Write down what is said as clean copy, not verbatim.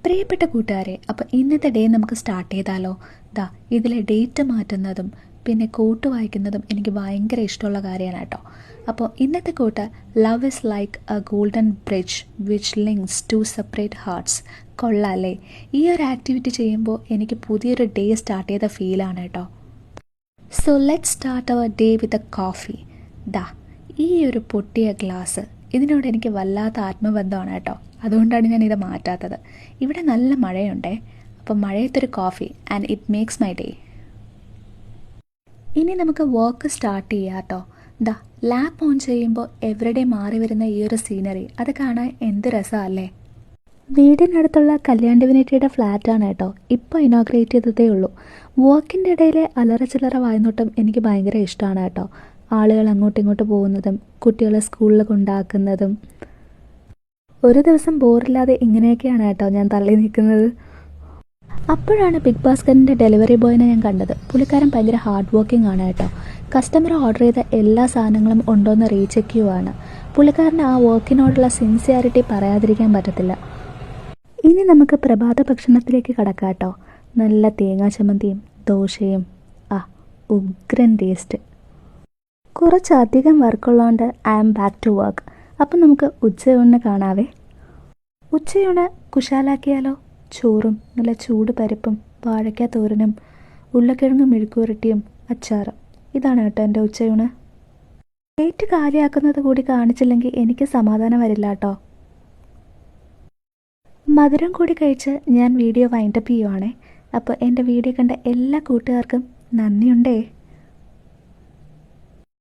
പ്രിയപ്പെട്ട കൂട്ടുകാരെ, അപ്പോൾ ഇന്നത്തെ ഡേ നമുക്ക് സ്റ്റാർട്ട് ചെയ്താലോ? ദാ ഇതിലെ ഡേറ്റ് മാറ്റുന്നതും പിന്നെ കോട്ട് വായിക്കുന്നതും എനിക്ക് ഭയങ്കര ഇഷ്ടമുള്ള കാര്യമാണ് കേട്ടോ. അപ്പോൾ ഇന്നത്തെ quote, love is like a golden bridge which links to separate hearts. കൊള്ളാല്ലേ? ഈ ഒരു ആക്ടിവിറ്റി ചെയ്യുമ്പോൾ എനിക്ക് പുതിയൊരു ഡേ സ്റ്റാർട്ട് ചെയ്ത ഫീലാണ് കേട്ടോ. So let start our day with a coffee. ദാ ഈ ഒരു പൊട്ടിയ ഗ്ലാസ്, ഇതിനോട് എനിക്ക് വല്ലാത്ത ആത്മബന്ധമാണ് കേട്ടോ. അതുകൊണ്ടാണ് ഞാൻ ഇത് മാറ്റാത്തത്. ഇവിടെ നല്ല മഴയുണ്ടേ, അപ്പം മഴയത്തൊരു coffee and it makes my day. ഇനി നമുക്ക് വർക്ക് സ്റ്റാർട്ട് ചെയ്യാം കേട്ടോ. ദാ ലാപ്പ് ഓൺ ചെയ്യുമ്പോൾ എവരിഡേ മാറി വരുന്ന ഈ ഒരു സീനറി, അത് കാണാൻ എന്ത് രസമല്ലേ. വീടിനടുത്തുള്ള കല്യാൺ ഡിവിനിറ്റിയുടെ ഫ്ലാറ്റാണ് കേട്ടോ. ഇപ്പോൾ ഇനോഗ്രേറ്റ് ചെയ്തതേ ഉള്ളൂ. വർക്കിൻ്റെ ഇടയിലെ അലറ ചില്ലറ വായ്നോട്ടം എനിക്ക് ഭയങ്കര ഇഷ്ടമാണ് കേട്ടോ. ആളുകൾ അങ്ങോട്ടും ഇങ്ങോട്ട് പോകുന്നതും കുട്ടികളെ സ്കൂളിൽ കൊണ്ടാക്കുന്നതും. ഒരു ദിവസം ബോറില്ലാതെ ഇങ്ങനെയൊക്കെയാണ് കേട്ടോ ഞാൻ തള്ളി നിൽക്കുന്നത്. അപ്പോഴാണ് ബിഗ് ബാസ്ക്കറ്റിൻ്റെ ഡെലിവറി ബോയിനെ ഞാൻ കണ്ടത്. പുള്ളിക്കാരൻ ഭയങ്കര ഹാർഡ് വർക്കിംഗ് ആണ് കേട്ടോ. കസ്റ്റമർ ഓർഡർ ചെയ്ത എല്ലാ സാധനങ്ങളും ഉണ്ടോയെന്ന് റീചെക്ക് ചെയ്യുവാണ്. പുള്ളിക്കാരൻ്റെ ആ വർക്കിനോടുള്ള സിൻസിയാരിറ്റി പറയാതിരിക്കാൻ പറ്റത്തില്ല. ഇനി നമുക്ക് പ്രഭാത ഭക്ഷണത്തിലേക്ക് കടക്കാം കേട്ടോ. നല്ല തേങ്ങാ ചമ്മന്തിയും ദോശയും, ഉഗ്രൻ ടേസ്റ്റ്. കുറച്ചധികം വർക്കുള്ളതുകൊണ്ട് I am back to work. അപ്പം നമുക്ക് ഉച്ചയൂണിന് കാണാവേ. ഉച്ചയൂണ് കുശാലാക്കിയാലോ? ചോറും നല്ല ചൂട് പരിപ്പും വാഴയ്ക്ക തോരനും ഉരുളക്കിഴങ്ങ് മെഴുക്കുവരട്ടിയും അച്ചാറും. ഇതാണ് കേട്ടോ എൻ്റെ ഉച്ചയൂണ്. പ്ലേറ്റ് കാലിയാക്കുന്നത് കൂടി കാണിച്ചില്ലെങ്കിൽ എനിക്ക് സമാധാനം വരില്ല കേട്ടോ. മധുരം കൂടി കഴിച്ച് ഞാൻ വീഡിയോ വൈൻഡപ്പ് ചെയ്യുവാണേ. അപ്പോൾ എൻ്റെ വീഡിയോ കണ്ട എല്ലാ കൂട്ടുകാർക്കും നന്ദിയുണ്ടേ.